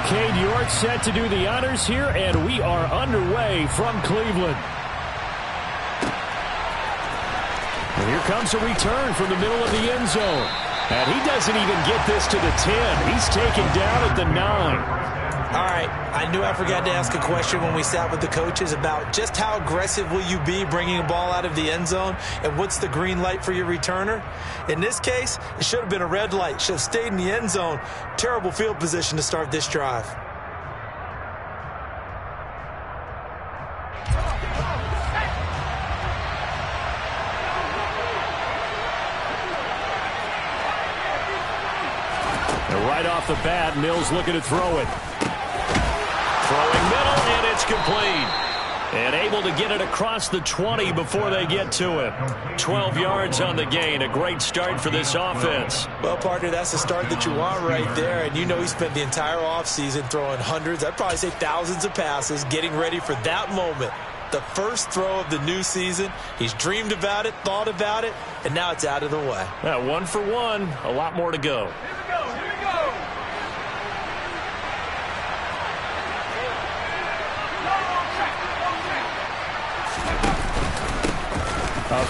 Cade York set to do the honors here, and we are underway from Cleveland. And here comes a return from the middle of the end zone. And he doesn't even get this to the 10. He's taken down at the 9. All right, I knew I forgot to ask a question when we sat with the coaches about just how aggressive will you be bringing a ball out of the end zone, and what's the green light for your returner? In this case, it should have been a red light. Should have stayed in the end zone. Terrible field position to start this drive. And right off the bat, Mills looking to throw it. Throwing middle, and it's complete. And able to get it across the 20 before they get to it. 12 yards on the gain. A great start for this offense. Well, partner, that's the start that you want right there. And you know he spent the entire offseason throwing hundreds, I'd probably say thousands of passes, getting ready for that moment. The first throw of the new season. He's dreamed about it, thought about it, and now it's out of the way. Yeah, 1 for 1. A lot more to go.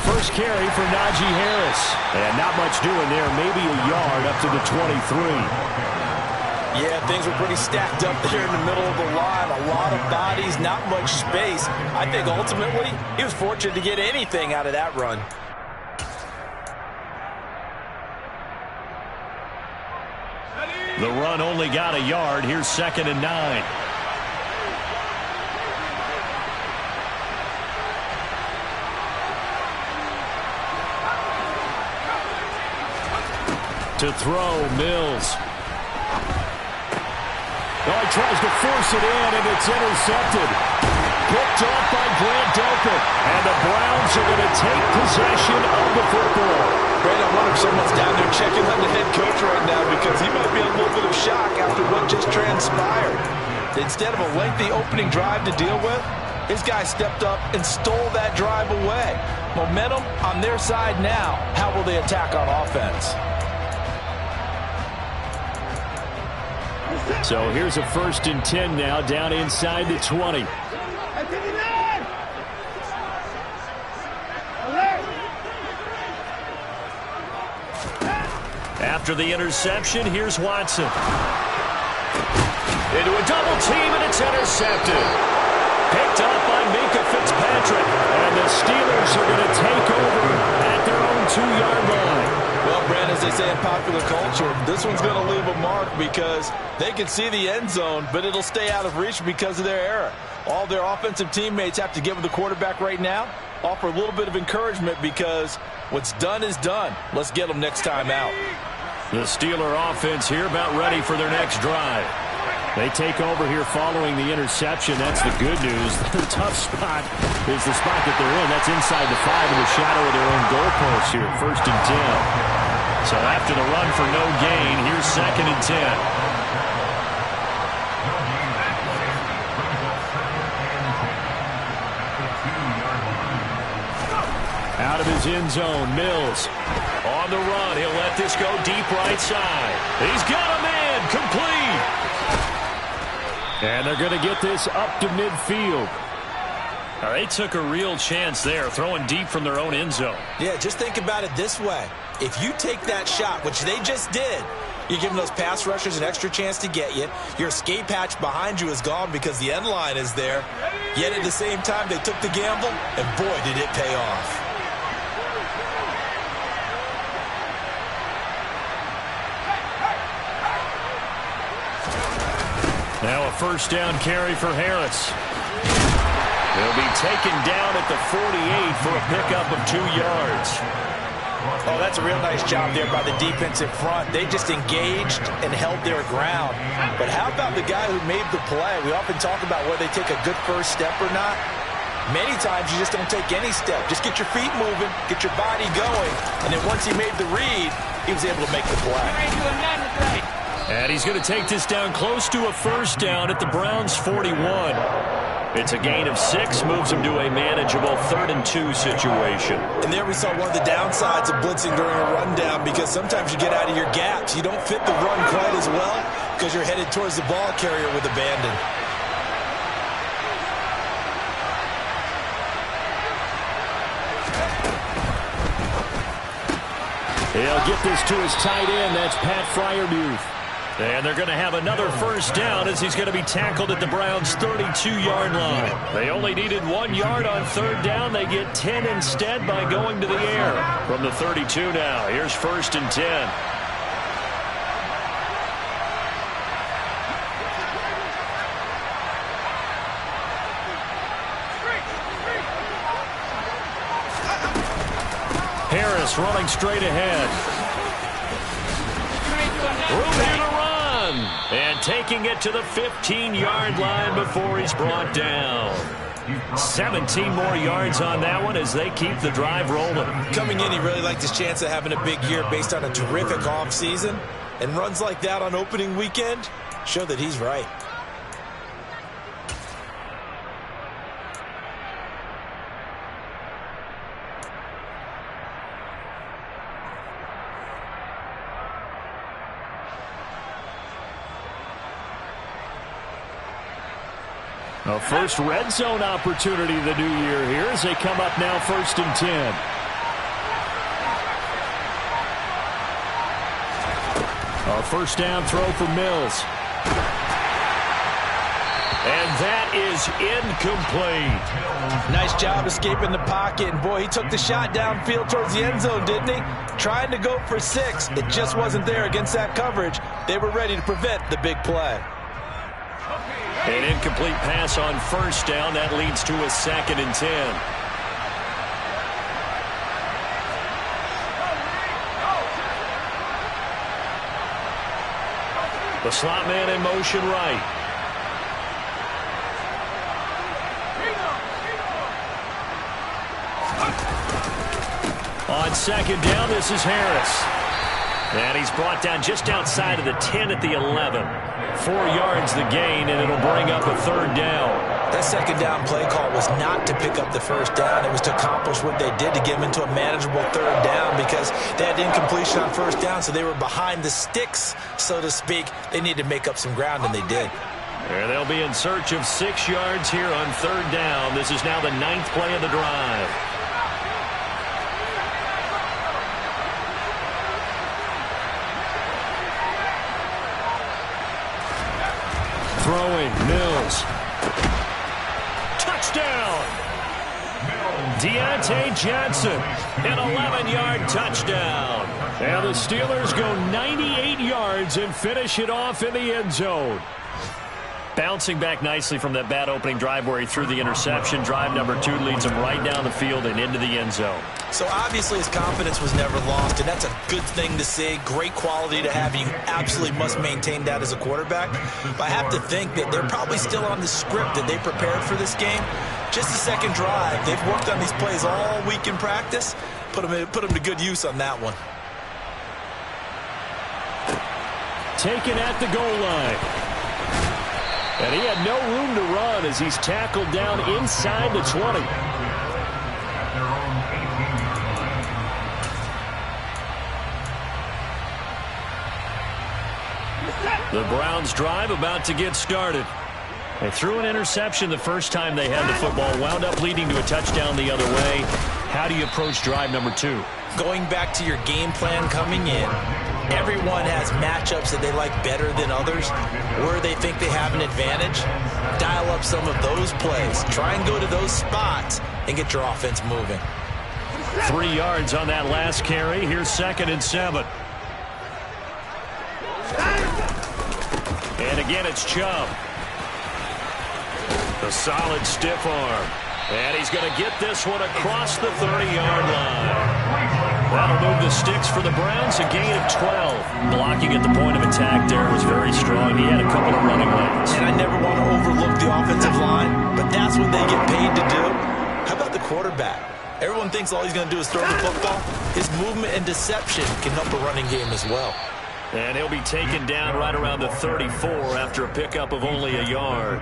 First carry for Najee Harris. And not much doing there. Maybe a yard up to the 23. Yeah, things were pretty stacked up there in the middle of the line. A lot of bodies, not much space. I think ultimately he was fortunate to get anything out of that run. The run only got a yard. Here's 2nd and 9. To throw, Mills. Oh, he tries to force it in, and it's intercepted. Picked off by Grant Delpit. And the Browns are going to take possession of the football. Brandon, I wonder if someone's down there checking on the head coach right now, because he might be in a little bit of shock after what just transpired. Instead of a lengthy opening drive to deal with, his guy stepped up and stole that drive away. Momentum on their side now. How will they attack on offense? So here's a 1st and 10 now, down inside the 20. After the interception, here's Watson. Into a double team, and it's intercepted. Picked up by Minka Fitzpatrick. And the Steelers are going to take over at their own 2-yard line. Well, Brandon, as they say in popular culture, this one's going to leave a mark because they can see the end zone, but it'll stay out of reach because of their error. All their offensive teammates have to give the quarterback right now, offer a little bit of encouragement, because what's done is done. Let's get them next time out. The Steeler offense here about ready for their next drive. They take over here following the interception. That's the good news. The tough spot is the spot that they're in. That's inside the 5 in the shadow of their own goalpost here. 1st and 10. So after the run for no gain, here's 2nd and 10. Out of his end zone, Mills. On the run, he'll let this go deep right side. He's got a man, complete. And they're going to get this up to midfield. They took a real chance there, throwing deep from their own end zone. Yeah, just think about it this way. If you take that shot, which they just did, you're giving those pass rushers an extra chance to get you. Your escape hatch behind you is gone because the end line is there. Yet at the same time, they took the gamble, and boy, did it pay off. Now a 1st down carry for Harris. He'll be taken down at the 48 for a pickup of 2 yards. Oh, that's a real nice job there by the defensive front. They just engaged and held their ground. But how about the guy who made the play? We often talk about whether they take a good first step or not. Many times you just don't take any step. Just get your feet moving, get your body going, and then once he made the read, he was able to make the play. And he's going to take this down close to a 1st down at the Browns' 41. It's a gain of 6, moves them to a manageable 3rd and 2 situation. And there we saw one of the downsides of blitzing during a rundown, because sometimes you get out of your gaps. You don't fit the run quite as well because you're headed towards the ball carrier with abandon. He'll get this to his tight end. That's Pat Freiermuth. And they're going to have another first down as he's going to be tackled at the Browns' 32-yard line. They only needed 1 yard on 3rd down. They get 10 instead by going to the air. From the 32 now, here's 1st and 10. Harris running straight ahead. Room here to run. And taking it to the 15-yard line before he's brought down. 17 more yards on that one as they keep the drive rolling. Coming in, he really liked his chance of having a big year based on a terrific offseason. And runs like that on opening weekend show that he's right. A first red zone opportunity the new year here as they come up now 1st and 10. A first down throw for Mills. And that is incomplete. Nice job escaping the pocket. And boy, he took the shot downfield towards the end zone, didn't he? Trying to go for 6. It just wasn't there against that coverage. They were ready to prevent the big play. An incomplete pass on first down. That leads to a 2nd and 10. The slot man in motion right. On 2nd down, this is Harris. And he's brought down just outside of the 10 at the 11. 4 yards the gain, and it'll bring up a 3rd down. That 2nd down play call was not to pick up the first down. It was to accomplish what they did to get them into a manageable 3rd down because they had incompletion on first down, so they were behind the sticks, so to speak. They needed to make up some ground, and they did. And they'll be in search of 6 yards here on 3rd down. This is now the 9th play of the drive. Throwing, Mills. Touchdown! Deontay Johnson, an 11-yard touchdown. And the Steelers go 98 yards and finish it off in the end zone. Bouncing back nicely from that bad opening drive where he threw the interception. Drive number 2 leads him right down the field and into the end zone. So obviously his confidence was never lost, and that's a good thing to see. Great quality to have. You absolutely must maintain that as a quarterback. But I have to think that they're probably still on the script that they prepared for this game. Just the 2nd drive. They've worked on these plays all week in practice. Put them to good use on that one. Taken at the goal line. And he had no room to run as he's tackled down inside the 20. The Browns drive about to get started. They threw an interception the first time they had the football, wound up leading to a touchdown the other way. How do you approach drive number 2? Going back to your game plan coming in, everyone has matchups that they like better than others, where they think they have an advantage. Dial up some of those plays. Try and go to those spots and get your offense moving. 3 yards on that last carry. Here's 2nd and 7. And again, it's Chubb. A solid stiff arm. And he's going to get this one across the 30-yard line. That'll move the sticks for the Browns, a gain of 12. Blocking at the point of attack there was very strong. He had a couple of running lanes. And I never want to overlook the offensive line, but that's what they get paid to do. How about the quarterback? Everyone thinks all he's going to do is throw the football. His movement and deception can help a running game as well. And he'll be taken down right around the 34 after a pickup of only a yard.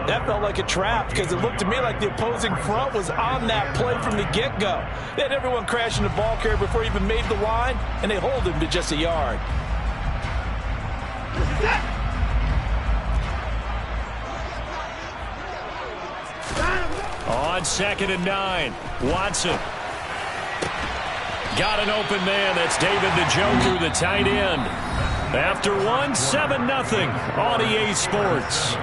That felt like a trap because it looked to me like the opposing front was on that play from the get-go. They had everyone crashing the ball carrier before he even made the line, and they hold him to just a yard. On 2nd and 9, Watson. Got an open man. That's David Njoku, the tight end. After one, 7-0 on EA Sports.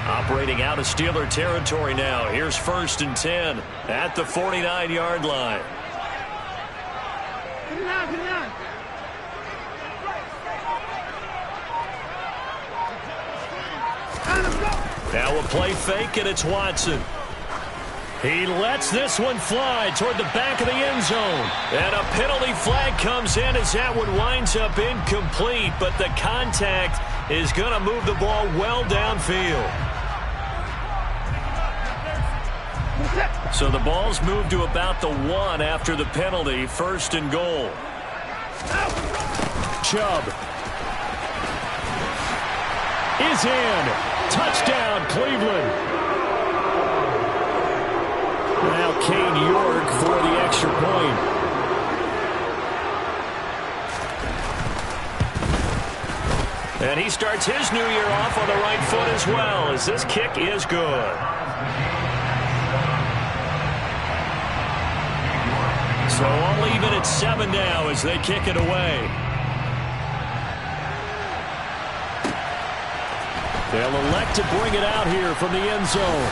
Operating out of Steeler territory now. Here's 1st and 10 at the 49-yard line. Now a play fake, and it's Watson. He lets this one fly toward the back of the end zone. And a penalty flag comes in as that one winds up incomplete. But the contact is going to move the ball well downfield. So the ball's moved to about the 1 after the penalty. 1st and goal. Chubb is in. Touchdown, Cleveland. Now Kane York for the extra point. And he starts his new year off on the right foot as well, as this kick is good. So all even at 7 now as they kick it away. They'll elect to bring it out here from the end zone.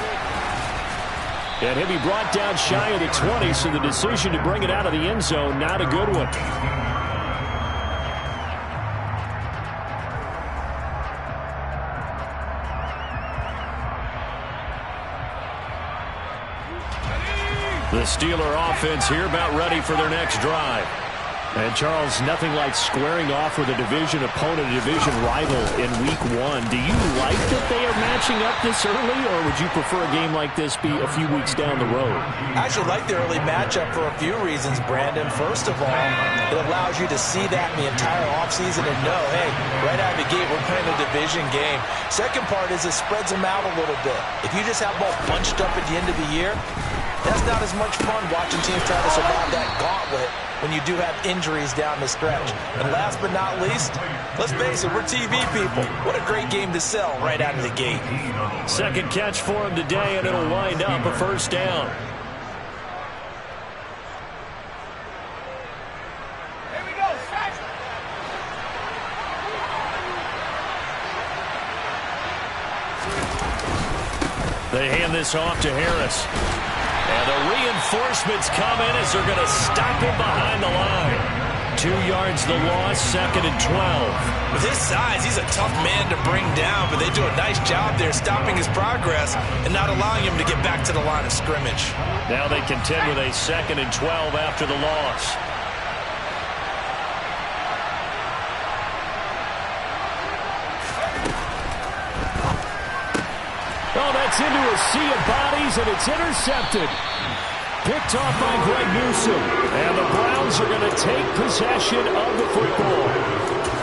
And he'll be brought down shy of the 20, so the decision to bring it out of the end zone, not a good one. The Steeler offense here about ready for their next drive. And, Charles, nothing like squaring off with a division opponent, a division rival in Week 1. Do you like that they are matching up this early, or would you prefer a game like this be a few weeks down the road? I actually like the early matchup for a few reasons, Brandon. First of all, it allows you to see that in the entire offseason and know, hey, right out of the gate, we're playing a division game. Second part is it spreads them out a little bit. If you just have them all bunched up at the end of the year, that's not as much fun watching teams try to survive that gauntlet when you do have injuries down the stretch. And last but not least, let's face it, we're TV people. What a great game to sell right out of the gate. Second catch for him today, and it'll wind up a 1st down. They hand this off to Harris. And the reinforcements come in as they're going to stop him behind the line. 2 yards the loss, 2nd and 12. With his size, he's a tough man to bring down, but they do a nice job there stopping his progress and not allowing him to get back to the line of scrimmage. Now they contend with a 2nd and 12 after the loss. Oh, that's into a sea of bodies, and it's intercepted. Picked off by Greg Newsom. And the Browns are going to take possession of the football.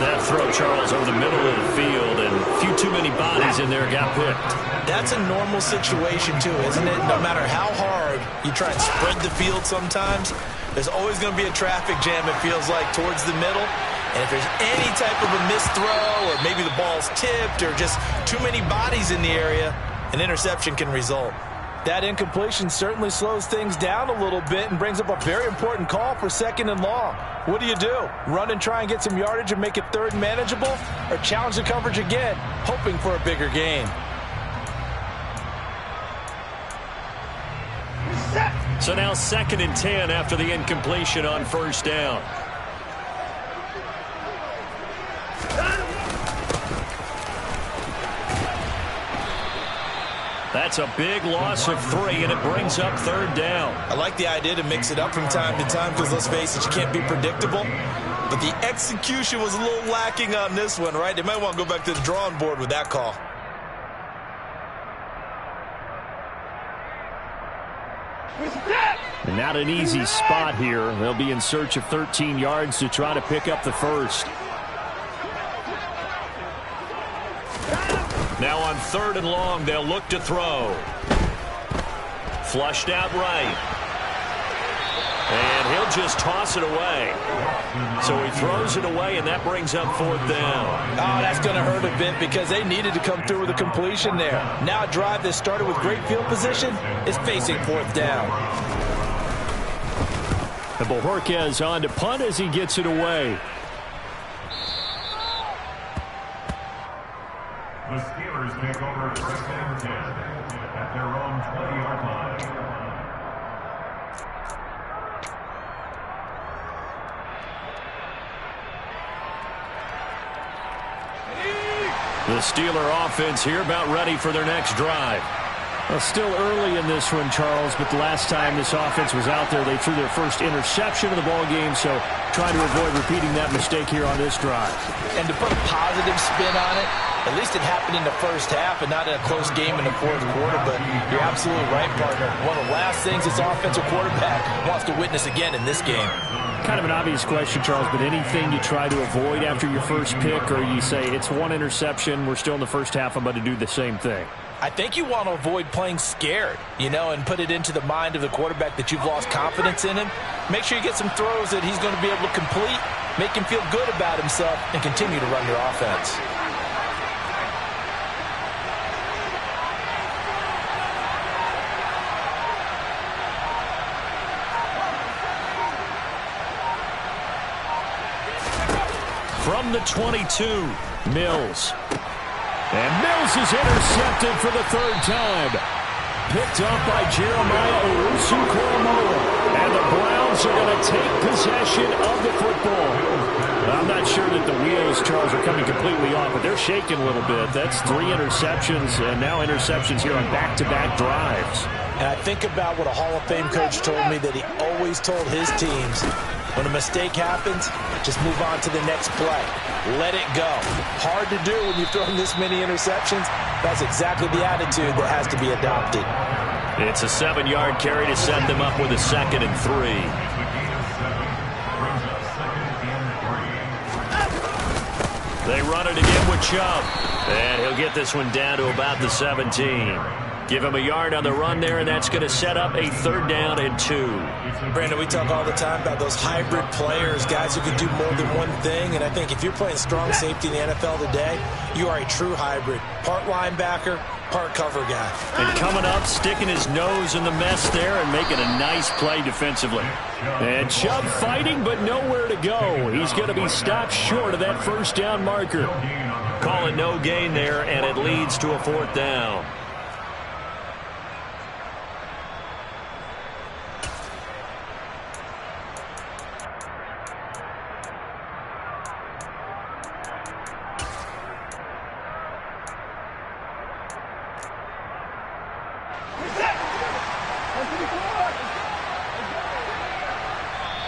That throw, Charles, over the middle of the field, and a few too many bodies in there got picked. That's a normal situation, too, isn't it? No matter how hard you try and spread the field sometimes, there's always going to be a traffic jam, it feels like, towards the middle. And if there's any type of a missed throw, or maybe the ball's tipped, or just too many bodies in the area, an interception can result. That incompletion certainly slows things down a little bit and brings up a very important call for 2nd and long. What do? Run and try and get some yardage and make it 3rd and manageable, or challenge the coverage again, hoping for a bigger gain? So now 2nd and 10 after the incompletion on 1st down. That's a big loss of 3, and it brings up 3rd down. I like the idea to mix it up from time to time because, let's face it, you can't be predictable. But the execution was a little lacking on this one, right? They might want to go back to the drawing board with that call. And not an easy spot here. They'll be in search of 13 yards to try to pick up the first. Now on 3rd and long, they'll look to throw. Flushed out right. And he'll just toss it away. So he throws it away, and that brings up 4th down. Oh, that's going to hurt a bit because they needed to come through with a completion there. Now a drive that started with great field position is facing 4th down. And Bojorquez on to punt as he gets it away. The Steelers take over 1st and 10 at their own 20-yard line. The Steeler offense here about ready for their next drive. Well, still early in this one, Charles, but the last time this offense was out there, they threw their first interception of the ball game, so trying to avoid repeating that mistake here on this drive. And to put a positive spin on it, at least it happened in the first half and not in a close game in the 4th quarter, but you're absolutely right, partner. One of the last things this offensive quarterback wants to witness again in this game. Kind of an obvious question, Charles, but anything you try to avoid after your first pick, or you say it's one interception, we're still in the first half, I'm about to do the same thing? I think you want to avoid playing scared, and put it into the mind of the quarterback that you've lost confidence in him. Make sure you get some throws that he's going to be able to complete, make him feel good about himself, and continue to run your offense. From the 22, Mills. And Mills is intercepted for the 3rd time. Picked up by Jeremiah Owusu-Koramoah. And the Browns are going to take possession of the football. I'm not sure that the wheels, Charles, are coming completely off, but they're shaking a little bit. That's 3 interceptions, and now interceptions here on back-to-back drives. And I think about what a Hall of Fame coach told me that he always told his teams, when a mistake happens, just move on to the next play. Let it go. Hard to do when you've thrown this many interceptions. That's exactly the attitude that has to be adopted. It's a 7-yard carry to set them up with a 2nd and 3. They run it again with Chubb. And he'll get this one down to about the 17. Give him a yard on the run there, and that's going to set up a 3rd down and 2. Brandon, we talk all the time about those hybrid players, guys who can do more than one thing. And I think if you're playing strong safety in the NFL today, you are a true hybrid. Part linebacker, part cover guy. And coming up, sticking his nose in the mess there and making a nice play defensively. And Chubb fighting, but nowhere to go. He's going to be stopped short of that 1st down marker. Call it no gain there, and it leads to a 4th down.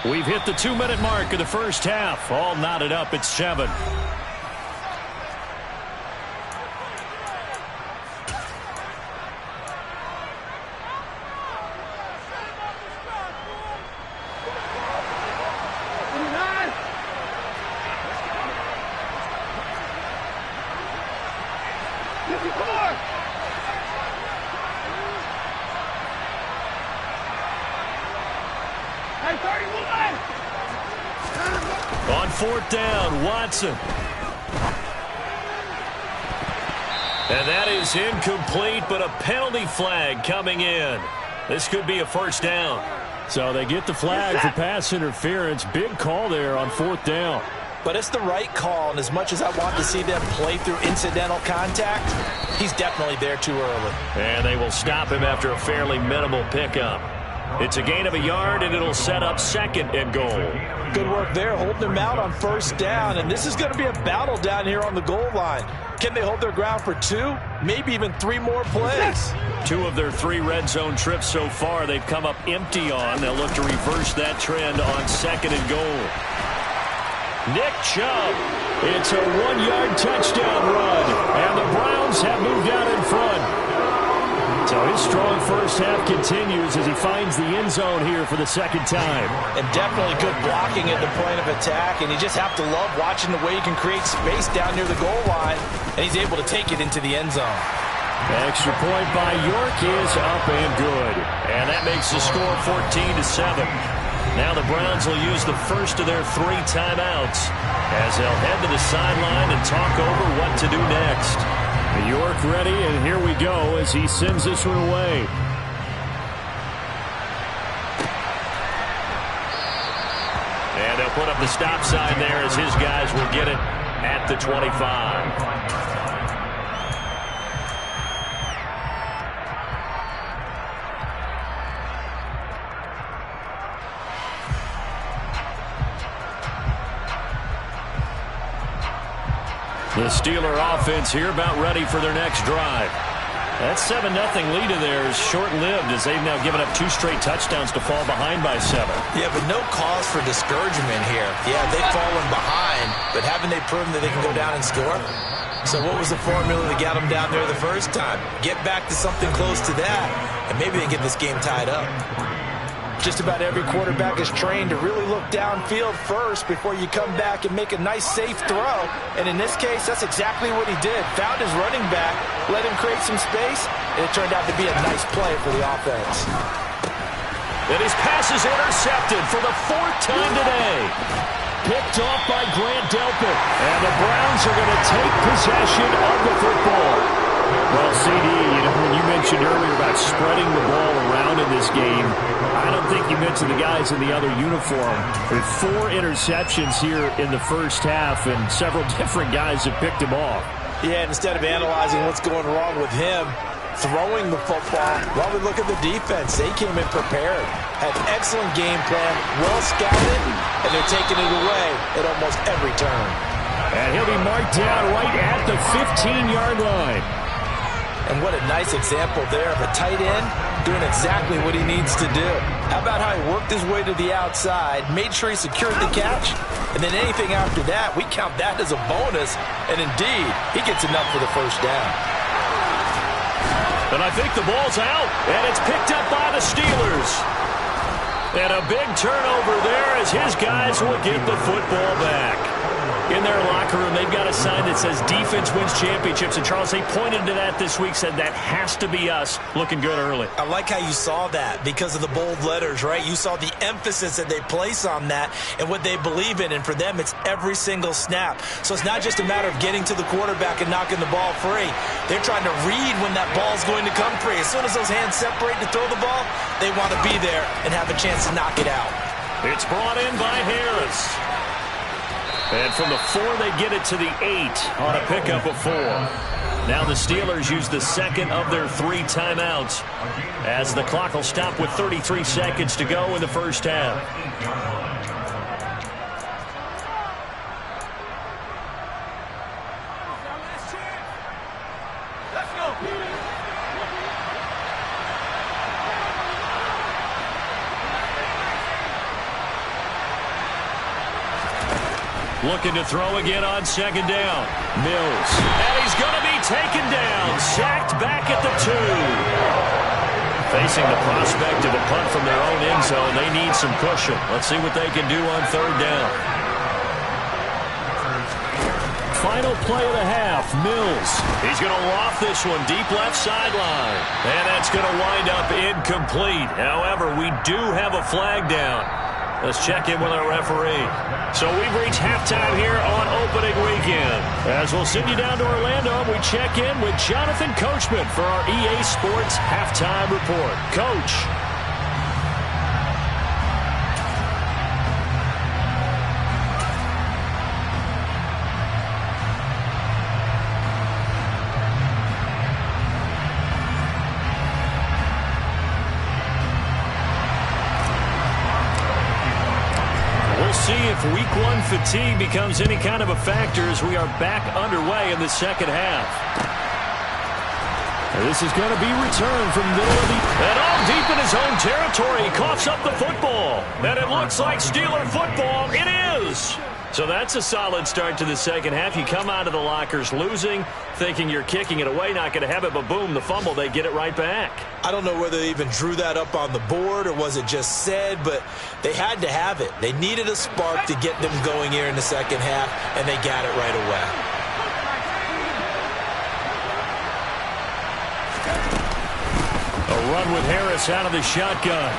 We've hit the 2-minute mark of the first half. All knotted up at 7. On 4th down, Watson. And that is incomplete, but a penalty flag coming in. This could be a 1st down. So they get the flag for pass interference. Big call there on 4th down. But it's the right call, and as much as I want to see them play through incidental contact, he's definitely there too early. And they will stop him after a fairly minimal pickup. It's a gain of a yard, and it'll set up 2nd and goal. Good work there, holding them out on 1st down, and this is going to be a battle down here on the goal line. Can they hold their ground for 2, maybe even 3 more plays? 2 of their 3 red zone trips so far they've come up empty on. They'll look to reverse that trend on 2nd and goal. Nick Chubb. It's a 1-yard touchdown run, and the Browns have moved out in front. So his strong first half continues as he finds the end zone here for the 2nd time. And definitely good blocking at the point of attack, and you just have to love watching the way he can create space down near the goal line, and he's able to take it into the end zone. Extra point by York is up and good. And that makes the score 14-7. Now the Browns will use the first of their 3 timeouts as they'll head to the sideline and talk over what to do next. York ready, and here we go as he sends this one away. And they'll put up the stop sign there as his guys will get it at the 25. The Steeler offense here about ready for their next drive. That 7-0 lead of theirs short-lived as they've now given up 2 straight touchdowns to fall behind by 7. Yeah, but no cause for discouragement here. Yeah, they've fallen behind, but haven't they proven that they can go down and score? So what was the formula that got them down there the first time? Get back to something close to that, and maybe they get this game tied up. Just about every quarterback is trained to really look downfield first before you come back and make a nice, safe throw. And in this case, that's exactly what he did. Found his running back, let him create some space, and it turned out to be a nice play for the offense. And his pass is intercepted for the 4th time today. Picked off by Grant Delpit. And the Browns are going to take possession of the football. Well, CD, when you mentioned earlier about spreading the ball around in this game, I don't think you mentioned the guys in the other uniform. With 4 interceptions here in the first half, and several different guys have picked him off. Yeah, and instead of analyzing what's going wrong with him, throwing the football, while we look at the defense, they came in prepared. Had an excellent game plan, well scouted, and they're taking it away at almost every turn. And he'll be marked down right at the 15-yard line. And what a nice example there of a tight end doing exactly what he needs to do. How about how he worked his way to the outside, made sure he secured the catch, and then anything after that, we count that as a bonus. And indeed, he gets enough for the first down. And I think the ball's out, and it's picked up by the Steelers. And a big turnover there as his guys will get the football back. In their locker room, they've got a sign that says defense wins championships. And, Charles, they pointed to that this week, said that has to be us, looking good early. I like how you saw that because of the bold letters, right? You saw the emphasis that they place on that and what they believe in. And for them, it's every single snap. So it's not just a matter of getting to the quarterback and knocking the ball free. They're trying to read when that ball's going to come free. As soon as those hands separate to throw the ball, they want to be there and have a chance to knock it out. It's brought in by Harris. And from the 4, they get it to the 8 on a pickup of 4. Now the Steelers use the 2nd of their 3 timeouts as the clock will stop with 33 seconds to go in the first half. Looking to throw again on 2nd down. Mills. And he's going to be taken down. Sacked back at the 2. Facing the prospect of a punt from their own end zone, they need some cushion. Let's see what they can do on 3rd down. Final play of the half. Mills. He's going to loft this one deep left sideline. And that's going to wind up incomplete. However, we do have a flag down. Let's check in with our referee. So we've reached halftime here on opening weekend. As we'll send you down to Orlando, we check in with Jonathan Coachman for our EA Sports Halftime Report. Coach. Week 1 fatigue becomes any kind of a factor as we are back underway in the second half. And this is going to be returned from middle of the... And all deep in his own territory, he coughs up the football. And it looks like Steeler football. It is. So that's a solid start to the second half. You come out of the lockers losing, thinking you're kicking it away, not going to have it, but boom, the fumble, they get it right back. I don't know whether they even drew that up on the board or was it just said, but they had to have it. They needed a spark to get them going here in the second half, and they got it right away. A run with Harris out of the shotgun.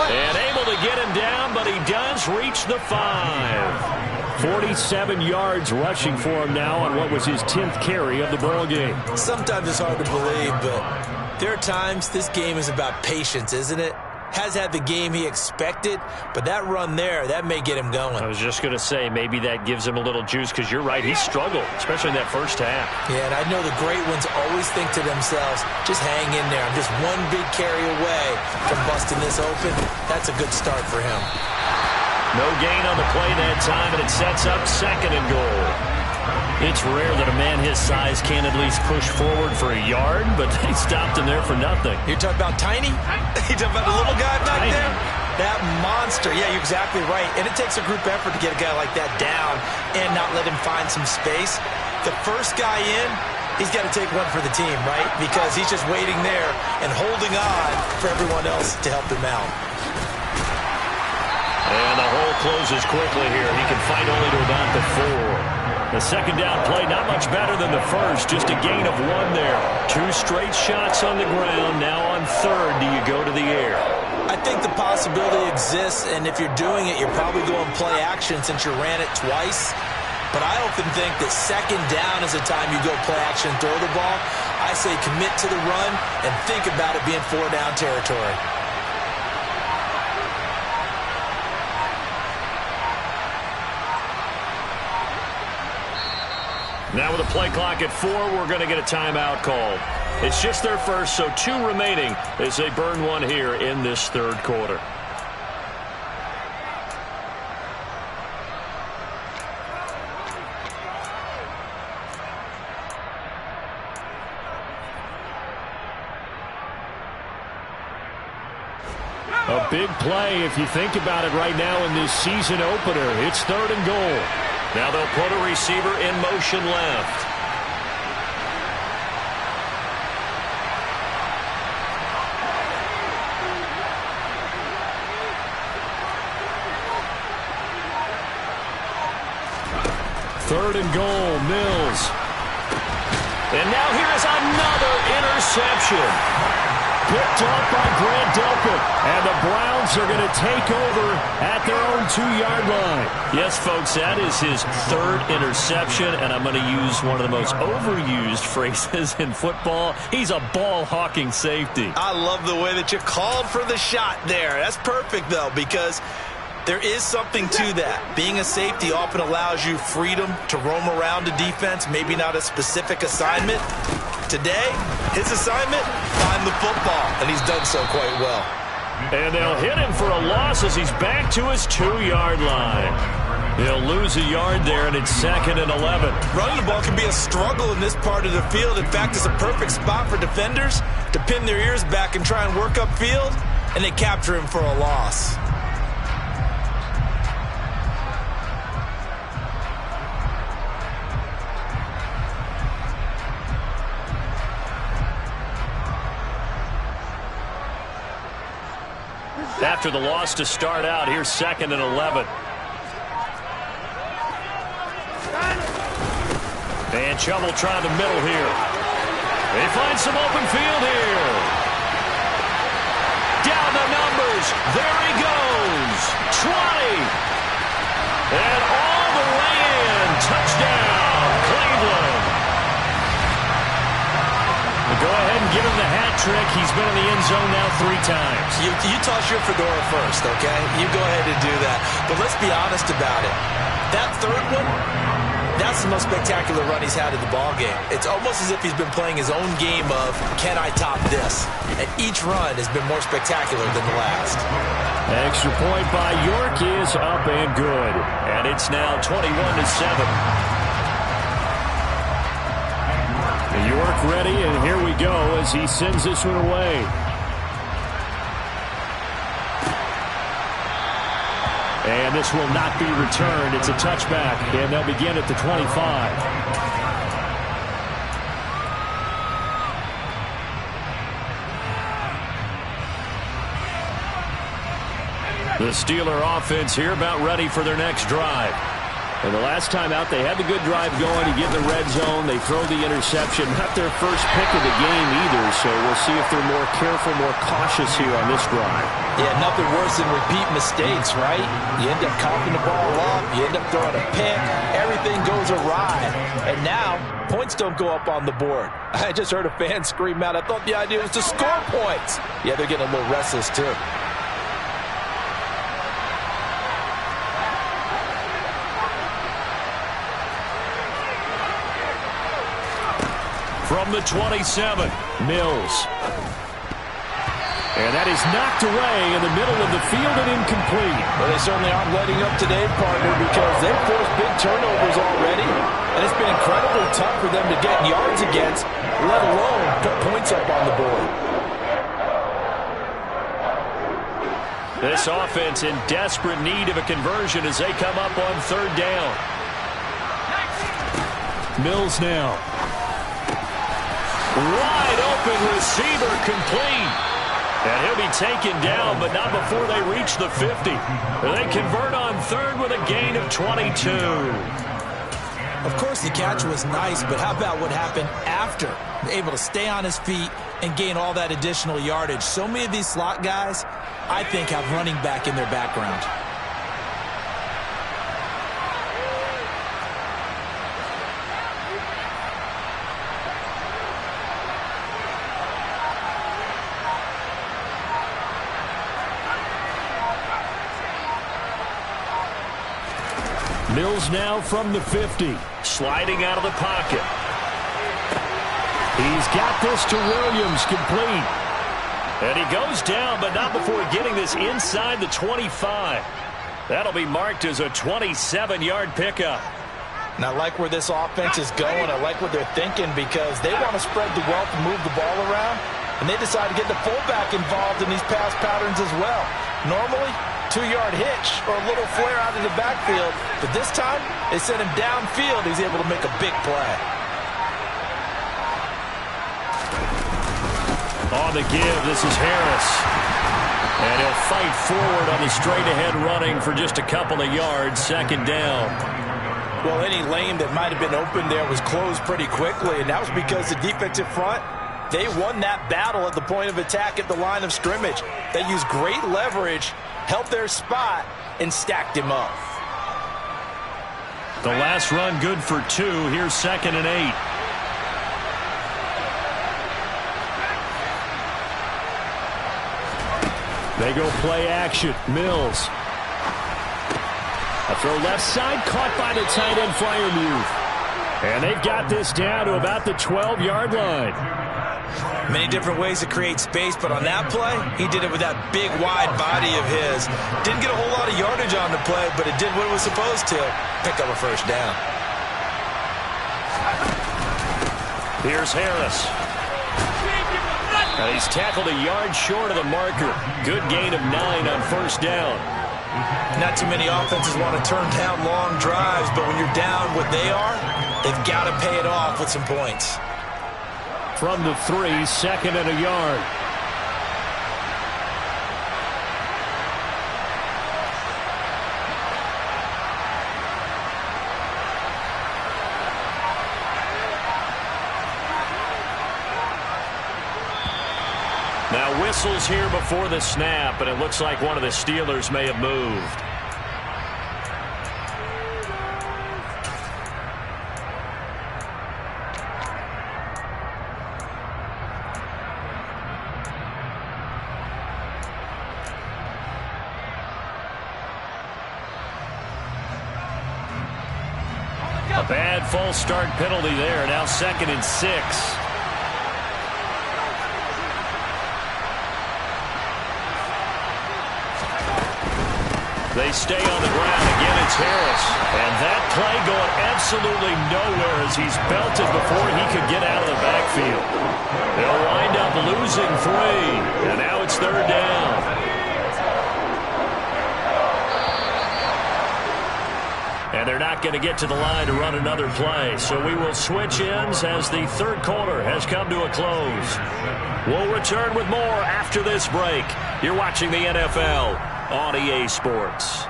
And able to get him down, but he does reach the 5. 47 yards rushing for him now on what was his 10th carry of the ball game. Sometimes it's hard to believe, but there are times this game is about patience, isn't it? Has had the game he expected, but that run there, that may get him going. I was just going to say, maybe that gives him a little juice, because you're right, he struggled, especially in that first half. Yeah, and I know the great ones always think to themselves, just hang in there. I'm just one big carry away from busting this open. That's a good start for him. No gain on the play that time, and it sets up 2nd and goal. It's rare that a man his size can't at least push forward for a yard, but they stopped him there for nothing. You're talking about Tiny? You're talking about the little guy back there? That monster. Yeah, you're exactly right. And it takes a group effort to get a guy like that down and not let him find some space. The first guy in, he's got to take one for the team, right? Because he's just waiting there and holding on for everyone else to help him out. And the hole closes quickly here. He can fight only to about the 4. The second down play, not much better than the first. Just a gain of 1 there. 2 straight shots on the ground. Now on 3rd, do you go to the air? I think the possibility exists, and if you're doing it, you're probably going play action since you ran it twice. But I often think that second down is the time you go play action and throw the ball. I say commit to the run and think about it being 4-down territory. Now with a play clock at 4, we're going to get a timeout called. It's just their first, so 2 remaining as they burn one here in this 3rd quarter. A big play if you think about it right now in this season opener. It's 3rd and goal. Now they'll put a receiver in motion left. Third and goal, Mills. And now here's another interception. Picked off by Grant Delpit. And the Browns are going to take over at their own 2-yard line. Yes, folks, that is his 3rd interception, and I'm going to use one of the most overused phrases in football. He's a ball-hawking safety. I love the way that you called for the shot there. That's perfect, though, because there is something to that. Being a safety often allows you freedom to roam around a defense, maybe not a specific assignment. Today, his assignment, find the football, and he's done so quite well. And they'll hit him for a loss as he's back to his 2-yard line. He'll lose a yard there, and it's 2nd and 11. Running the ball can be a struggle in this part of the field. In fact, it's a perfect spot for defenders to pin their ears back and try and work upfield, and they capture him for a loss. After the loss to start out, here's 2nd and 11. And Chubb will try the middle here. They find some open field here. Down the numbers. There he goes. 20. And all the way in. Touchdown, Cleveland. Go ahead and give him the hat trick. He's been in the end zone now 3 times. You toss your fedora first, okay? You go ahead and do that. But let's be honest about it. That 3rd one, that's the most spectacular run he's had in the ballgame. It's almost as if he's been playing his own game of, can I top this? And each run has been more spectacular than the last. Extra point by York is up and good. And it's now 21-7. York ready, and here we go as he sends this one away. And this will not be returned. It's a touchback, and they'll begin at the 25. The Steeler offense here about ready for their next drive. And the last time out, they had the good drive going. You get in the red zone, they throw the interception. Not their first pick of the game either, so we'll see if they're more careful, more cautious here on this drive. Yeah, nothing worse than repeat mistakes, right? You end up coughing the ball up, you end up throwing a pick, everything goes awry. And now, points don't go up on the board. I just heard a fan scream out, I thought the idea was to score points. Yeah, they're getting a little restless too. From the 27, Mills. And that is knocked away in the middle of the field and incomplete. Well, they certainly aren't letting up today, partner, because they've forced big turnovers already. And it's been incredibly tough for them to get yards against, let alone put points up on the board. This offense in desperate need of a conversion as they come up on third down. Mills now. Wide open receiver complete. And he'll be taken down, but not before they reach the 50. They convert on third with a gain of 22. Of course, the catch was nice, but how about what happened after? Able to stay on his feet and gain all that additional yardage. So many of these slot guys, I think, have running back in their background. Mills now from the 50, sliding out of the pocket. He's got this to Williams, complete. And he goes down, but not before getting this inside the 25. That'll be marked as a 27-yard pickup. And I like where this offense is going. I like what they're thinking because they want to spread the wealth and move the ball around. And they decide to get the fullback involved in these pass patterns as well. Normally, 2-yard hitch or a little flare out of the backfield. But this time, they send him downfield. He's able to make a big play. On the give, this is Harris. And he'll fight forward on the straight-ahead running for just a couple of yards. Second down. Well, any lane that might have been open there was closed pretty quickly, and that was because the defensive front, they won that battle at the point of attack at the line of scrimmage. They used great leverage, held their spot, and stacked him up. The last run good for 2. Here's 2nd and 8. They go play action. Mills. A throw left side, caught by the tight end Freiermuth. And they've got this down to about the 12-yard line. Many different ways to create space, but on that play, he did it with that big, wide body of his. Didn't get a whole lot of yardage on the play, but it did what it was supposed to. Pick up a first down. Here's Harris. He's tackled a yard short of the marker. Good gain of 9 on first down. Not too many offenses want to turn down long drives, but when you're down what they are, they've got to pay it off with some points. From the 3, 2nd and a yard. Now whistles here before the snap, and it looks like one of the Steelers may have moved. A bad false start penalty there. Now 2nd and 6. They stay on the ground. Again, it's Harris. And that play going absolutely nowhere as he's belted before he could get out of the backfield. They'll wind up losing 3. And now it's 3rd down. And they're not going to get to the line to run another play. So we will switch ends as the 3rd quarter has come to a close. We'll return with more after this break. You're watching the NFL on EA Sports.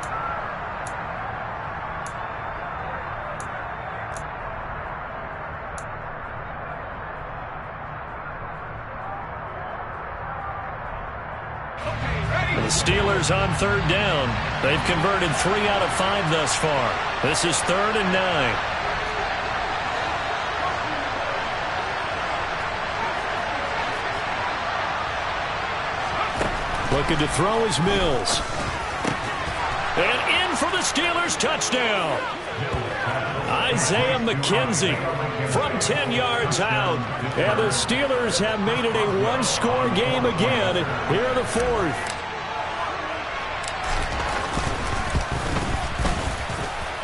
The Steelers on 3rd down. They've converted 3 out of 5 thus far. This is 3rd and 9. Looking to throw is Mills. And in for the Steelers touchdown. Isaiah McKenzie from 10 yards out. And the Steelers have made it a one-score game again here in the 4th.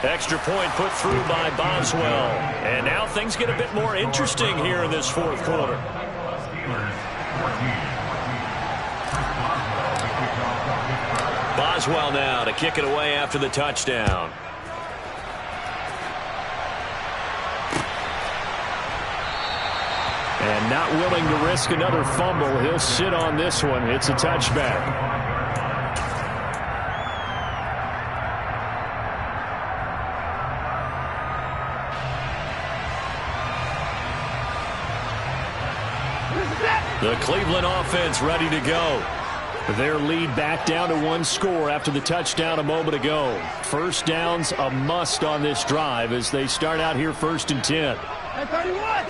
Extra point put through by Boswell. And now things get a bit more interesting here in this 4th quarter. Boswell now to kick it away after the touchdown. And not willing to risk another fumble. He'll sit on this one. It's a touchback. The Cleveland offense ready to go. Their lead back down to 1 score after the touchdown a moment ago. First down's a must on this drive as they start out here 1st and 10. Hey, 31!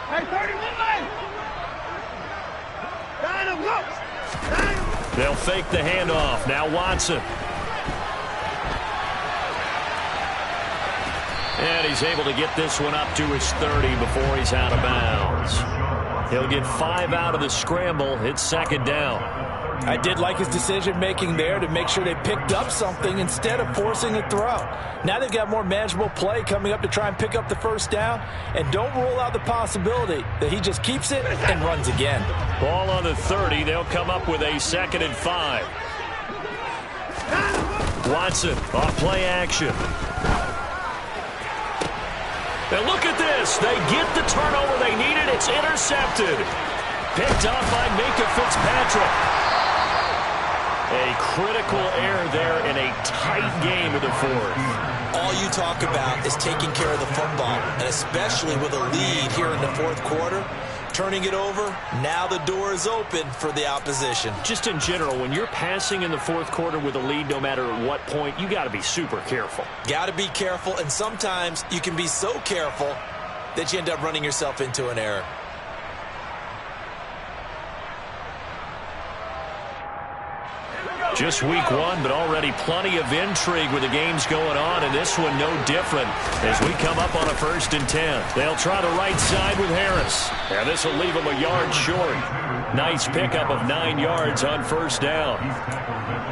Hey, 31! Down him, go! Down him! They'll fake the handoff. Now Watson. And he's able to get this one up to his 30 before he's out of bounds. He'll get 5 out of the scramble. It's 2nd down. I did like his decision-making there to make sure they picked up something instead of forcing a throw. Now they've got more manageable play coming up to try and pick up the 1st down. And don't rule out the possibility that he just keeps it and runs again. Ball on the 30. They'll come up with a 2nd and 5. Watson off play action. And look at this. They get the turnover they needed. It's intercepted. Picked off by Minka Fitzpatrick. A critical error there in a tight game of the 4th. All you talk about is taking care of the football, and especially with a lead here in the 4th quarter. Turning it over, now the door is open for the opposition. Just in general, when you're passing in the 4th quarter with a lead, no matter at what point, you got to be super careful. Got to be careful, and sometimes you can be so careful that you end up running yourself into an error. Just week 1, but already plenty of intrigue with the games going on, and this one no different as we come up on a 1st and 10. They'll try the right side with Harris, and this will leave him a yard short. Nice pickup of 9 yards on 1st down.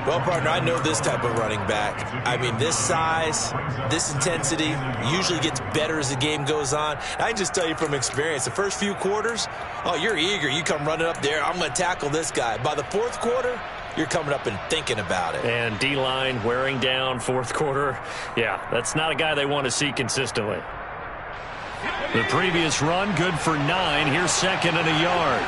Well, partner, I know this type of running back. I mean, this size, this intensity usually gets better as the game goes on. I can just tell you from experience, the first few quarters, oh, you're eager. You come running up there, I'm going to tackle this guy. By the 4th quarter, you're coming up and thinking about it. And D-line wearing down 4th quarter. Yeah, that's not a guy they want to see consistently. The previous run, good for 9. Here's 2nd and a yard.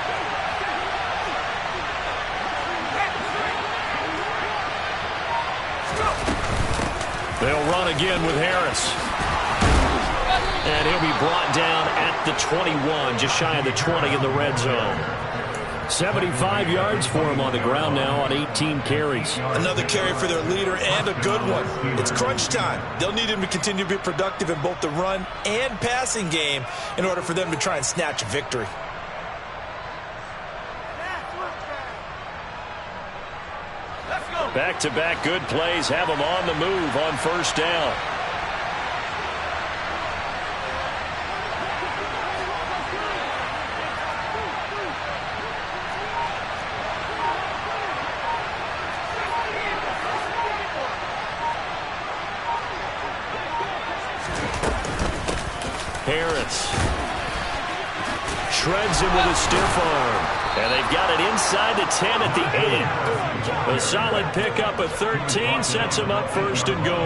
They'll run again with Harris. And he'll be brought down at the 21, just shy of the 20 in the red zone. 75 yards for him on the ground now on 18 carries. Another carry for their leader and a good one. It's crunch time. They'll need him to continue to be productive in both the run and passing game in order for them to try and snatch a victory. Back-to-back good plays have him on the move on 1st down. Harris. Shreds him with a stiff arm. And they've got it inside the 10 at the 8. A solid pickup of 13 sets him up first and goal.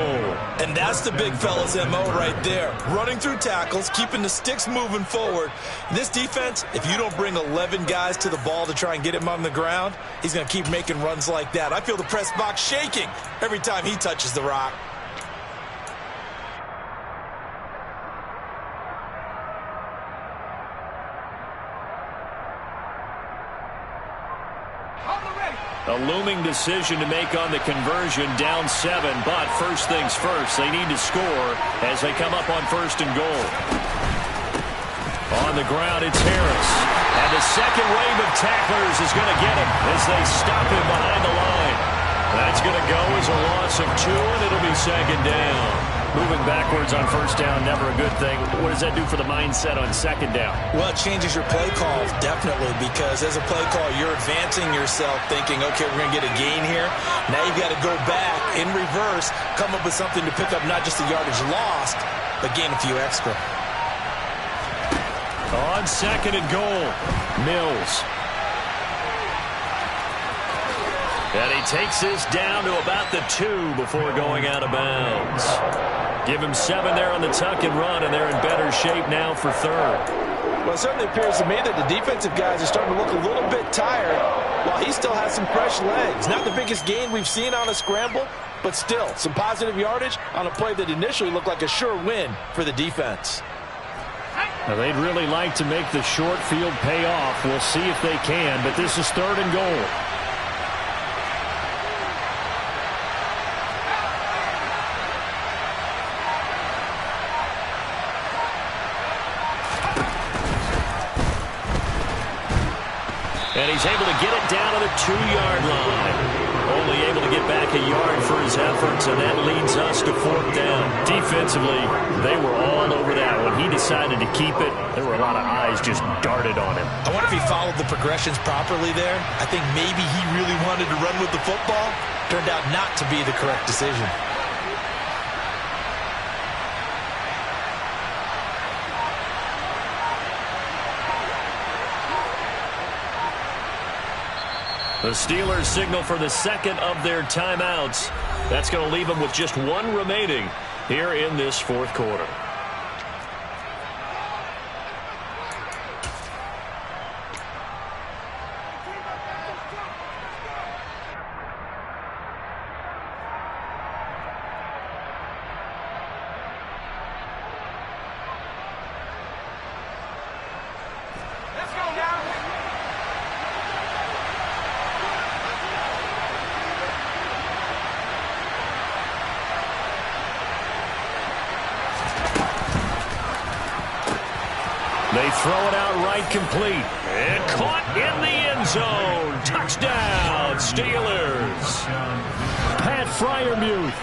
And that's the big fella's MO right there. Running through tackles, keeping the sticks moving forward. This defense, if you don't bring 11 guys to the ball to try and get him on the ground, he's going to keep making runs like that. I feel the press box shaking every time he touches the rock. A looming decision to make on the conversion, down 7, but first things first, they need to score as they come up on first and goal. On the ground, it's Harris. And the second wave of tacklers is going to get him as they stop him behind the line. That's going to go as a loss of 2, and it'll be second down. Moving backwards on first down, never a good thing. What does that do for the mindset on second down? Well, it changes your play call, definitely, because as a play call, you're advancing yourself thinking, okay, we're going to get a gain here. Now you've got to go back in reverse, come up with something to pick up not just the yardage lost, but gain a few extra. On second and goal, Mills. And he takes this down to about the 2 before going out of bounds. Give him 7 there on the tuck and run, and they're in better shape now for third. Well, it certainly appears to me that the defensive guys are starting to look a little bit tired while he still has some fresh legs. Not the biggest gain we've seen on a scramble, but still some positive yardage on a play that initially looked like a sure win for the defense. Now, they'd really like to make the short field pay off. We'll see if they can, but this is third and goal. And he's able to get it down to the 2-yard line. Only able to get back a yard for his efforts, and that leads us to fourth down. Defensively, they were all over that. When he decided to keep it, there were a lot of eyes just darted on him. I wonder if he followed the progressions properly there. I think maybe he really wanted to run with the football. Turned out not to be the correct decision. The Steelers signal for the second of their timeouts. That's going to leave them with just 1 remaining here in this fourth quarter. They throw it out right complete. And caught in the end zone. Touchdown, Steelers. Pat Freiermuth.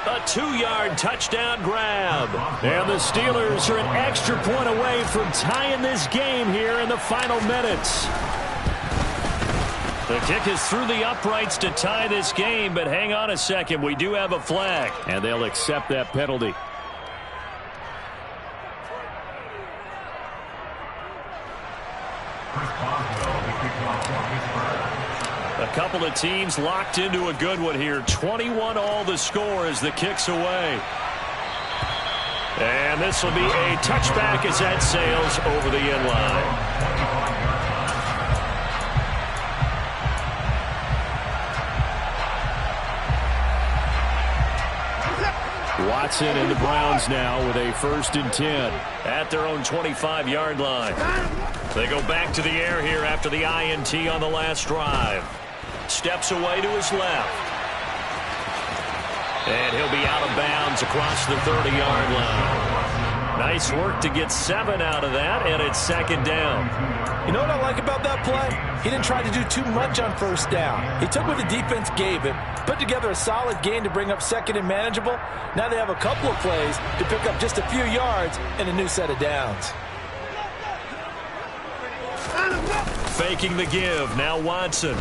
A 2-yard touchdown grab. And the Steelers are an extra point away from tying this game here in the final minutes. The kick is through the uprights to tie this game, but hang on a second. We do have a flag, and they'll accept that penalty. A couple of teams locked into a good one here. 21 all the score as the kick's away. And this will be a touchback as that sails over the end line. Watson and the Browns now with a 1st and 10 at their own 25-yard line. They go back to the air here after the INT on the last drive. Steps away to his left. And he'll be out of bounds across the 30-yard line. Nice work to get 7 out of that, and it's second down. You know what I like about that play? He didn't try to do too much on first down. He took what the defense gave him, put together a solid gain to bring up second and manageable. Now they have a couple of plays to pick up just a few yards and a new set of downs. Faking the give. Now Watson.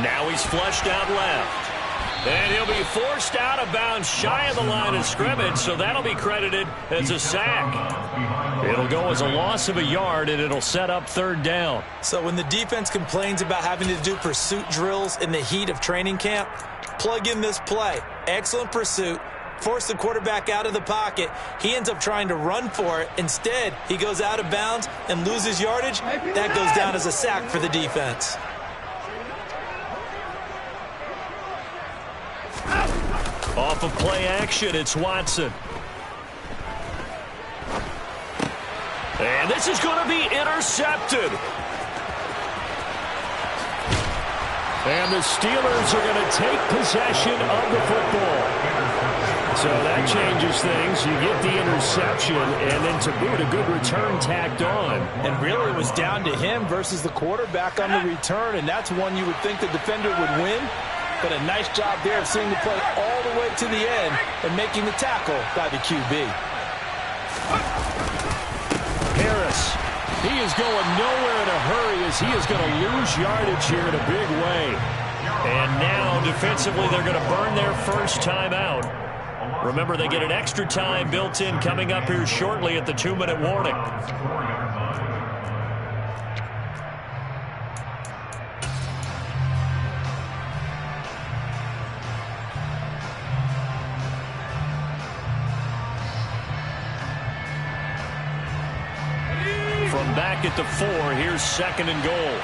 Now he's flushed out left. And he'll be forced out of bounds shy of the line of scrimmage, so that'll be credited as a sack. It'll go as a loss of a yard, and it'll set up third down. So when the defense complains about having to do pursuit drills in the heat of training camp, plug in this play. Excellent pursuit. Force the quarterback out of the pocket. He ends up trying to run for it. Instead, he goes out of bounds and loses yardage. That goes down as a sack for the defense. Off of play action, it's Watson. And this is going to be intercepted. And the Steelers are going to take possession of the football. So that changes things. You get the interception, and then to boot, a good return tacked on. And really, it was down to him versus the quarterback on the return, and that's one you would think the defender would win. But a nice job there of seeing the play all the way to the end and making the tackle by the QB. Harris, he is going nowhere in a hurry as he is going to lose yardage here in a big way. And now, defensively, they're going to burn their first timeout. Remember, they get an extra time built in coming up here shortly at the 2-minute warning. From back at the 4, here's 2nd and goal.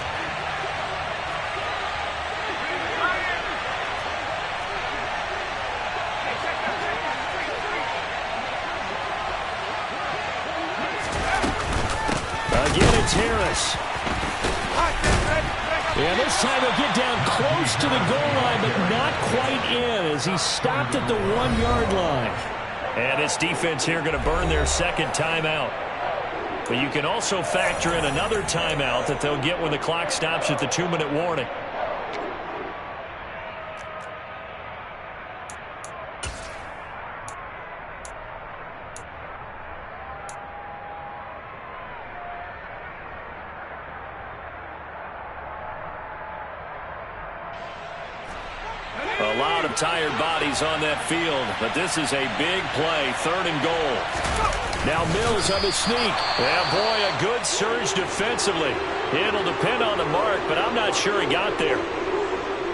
Again, it's Harris. And this time he'll get down close to the goal line, but not quite in as he stopped at the 1-yard line. And this defense here going to burn their second timeout. But you can also factor in another timeout that they'll get when the clock stops at the 2-minute warning. A lot of tired bodies on that field, but this is a big play, 3rd and goal. Now Mills on the sneak. Yeah, boy, a good surge defensively. It'll depend on the mark, but I'm not sure he got there.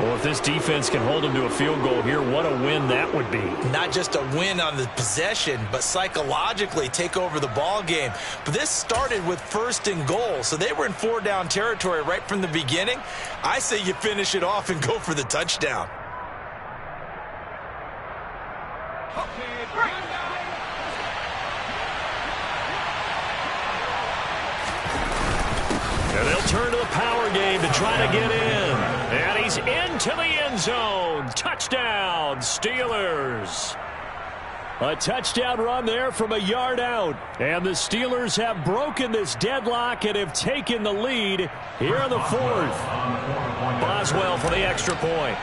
Well, if this defense can hold him to a field goal here, what a win that would be. Not just a win on the possession, but psychologically take over the ball game. But this started with 1st and goal, so they were in 4-down territory right from the beginning. I say you finish it off and go for the touchdown. And they'll turn to the power game to try to get in. And he's into the end zone. Touchdown, Steelers. A touchdown run there from a yard out. And the Steelers have broken this deadlock and have taken the lead here in the 4th. Boswell for the extra point.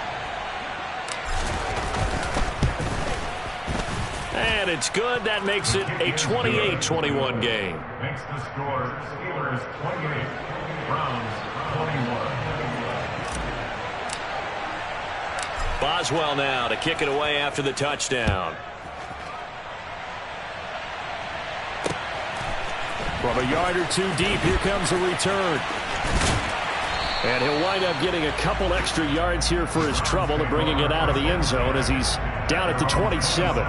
And it's good. That makes it a 28-21 game. Makes the score Steelers 28, Browns 21. Boswell now to kick it away after the touchdown. From a yard or 2 deep, here comes a return. And he'll wind up getting a couple extra yards here for his trouble and bringing it out of the end zone as he's down at the 27.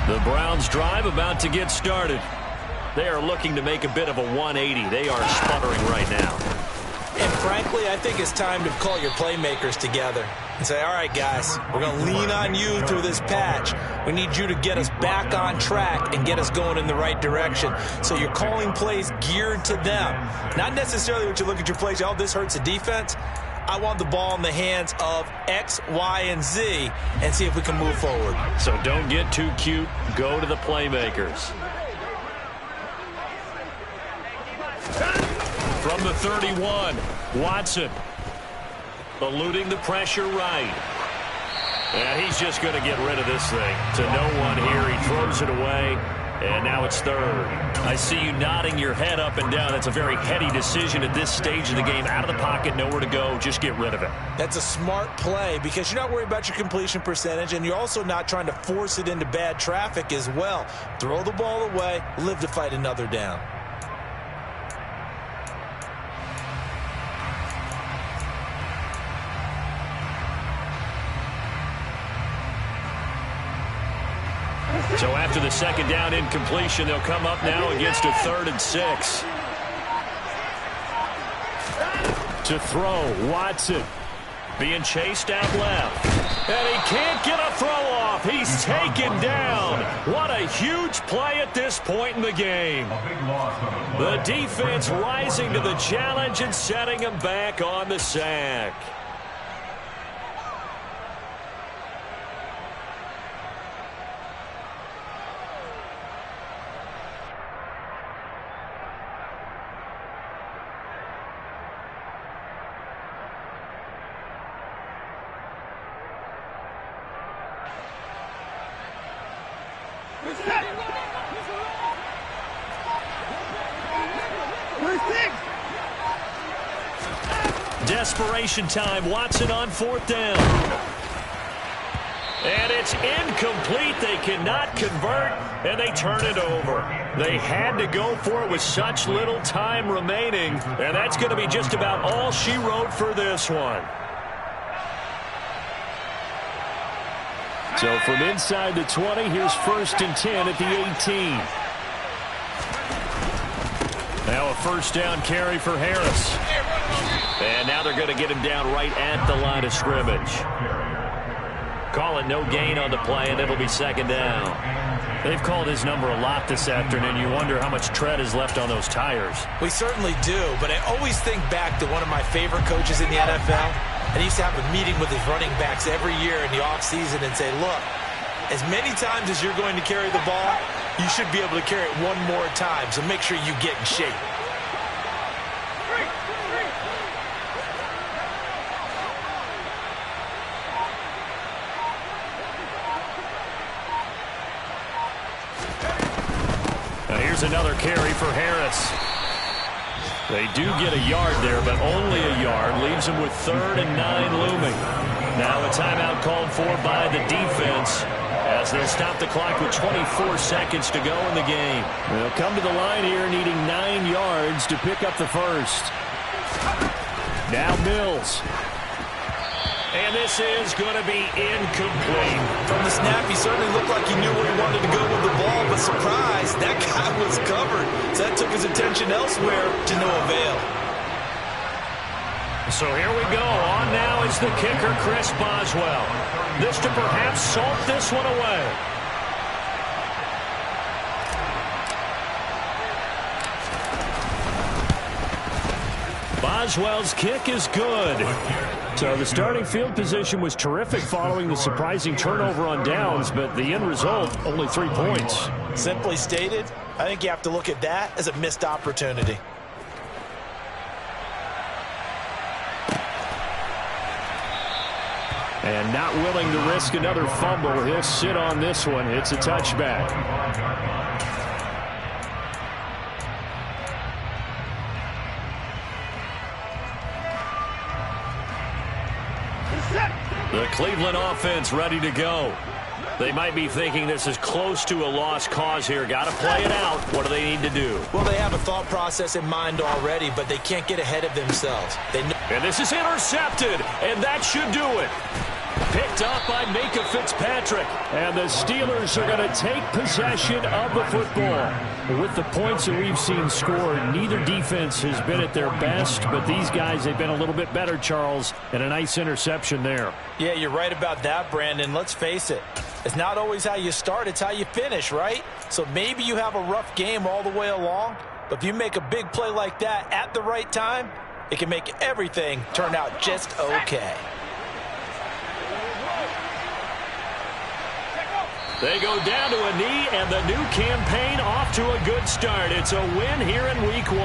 The Browns drive about to get started. They are looking to make a bit of a 180. They are sputtering right now. And frankly, I think it's time to call your playmakers together and say, all right, guys, we're going to lean on you through this patch. We need you to get us back on track and get us going in the right direction. So you're calling plays geared to them. Not necessarily what you look at your plays, oh, this hurts the defense. I want the ball in the hands of X, Y, and Z and see if we can move forward. So don't get too cute. Go to the playmakers. From the 31, Watson. Eluding the pressure right. And he's just going to get rid of this thing. To no one here. He throws it away. And now it's third. I see you nodding your head up and down. That's a very heady decision at this stage of the game. Out of the pocket, nowhere to go. Just get rid of it. That's a smart play because you're not worried about your completion percentage, and you're also not trying to force it into bad traffic as well. Throw the ball away, live to fight another down. So after the second down incompletion, they'll come up now against a 3rd and 6. To throw, Watson. Being chased out left. And he can't get a throw off. He's taken down. What a huge play at this point in the game. The defense rising to the challenge and setting him back on the sack. Desperation time. Watson on 4th down. And it's incomplete. They cannot convert, and they turn it over. They had to go for it with such little time remaining, and that's going to be just about all she wrote for this one. So from inside the 20, here's 1st and 10 at the 18. Now a 1st down carry for Harris. And now they're going to get him down right at the line of scrimmage. Call it no gain on the play, and it'll be 2nd down. They've called his number a lot this afternoon. You wonder how much tread is left on those tires. We certainly do, but I always think back to one of my favorite coaches in the NFL. And he used to have a meeting with his running backs every year in the offseason and say, look, as many times as you're going to carry the ball, you should be able to carry it one more time, so make sure you get in shape. Now here's another carry for Harris. They do get a yard there, but only a yard. Leaves them with 3rd and 9 looming. Now a timeout called for by the defense as they'll stop the clock with 24 seconds to go in the game. They'll come to the line here needing 9 yards to pick up the first. Now Mills. And this is going to be incomplete. From the snap, he certainly looked like he knew where he wanted to go with the ball, but surprise, that guy was covered. So that took his attention elsewhere to no avail. So here we go. On now is the kicker, Chris Boswell. This to perhaps salt this one away. Boswell's kick is good. So the starting field position was terrific following the surprising turnover on downs, but the end result, only 3 points. Simply stated, I think you have to look at that as a missed opportunity. And not willing to risk another fumble, he'll sit on this one. It's a touchback. The Cleveland offense ready to go. They might be thinking this is close to a lost cause here. Got to play it out. What do they need to do? Well, they have a thought process in mind already, but they can't get ahead of themselves. And this is intercepted, and that should do it. Picked up by Micah Fitzpatrick. And the Steelers are going to take possession of the football. With the points that we've seen scored, neither defense has been at their best, but these guys, they've been a little bit better, Charles, and a nice interception there. Yeah, you're right about that, Brandon. Let's face it. It's not always how you start, it's how you finish, right? So maybe you have a rough game all the way along, but if you make a big play like that at the right time, it can make everything turn out just okay. They go down to a knee, and the new campaign off to a good start. It's a win here in Week 1.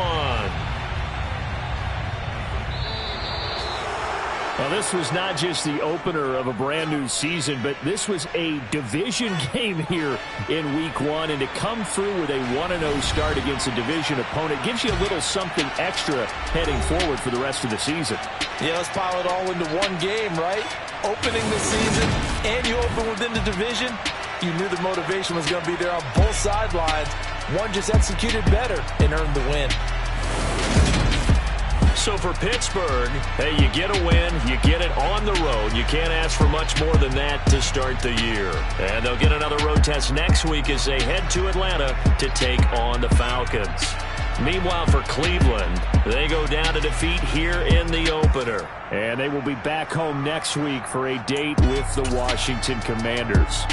Well, this was not just the opener of a brand new season, but this was a division game here in Week 1. And to come through with a 1-0 start against a division opponent gives you a little something extra heading forward for the rest of the season. Yeah, let's pile it all into one game, right? Opening the season, and you open within the division. You knew the motivation was going to be there on both sidelines. One just executed better and earned the win. So for Pittsburgh, hey, you get a win, you get it on the road. You can't ask for much more than that to start the year. And they'll get another road test next week as they head to Atlanta to take on the Falcons. Meanwhile, for Cleveland, they go down to defeat here in the opener. And they will be back home next week for a date with the Washington Commanders.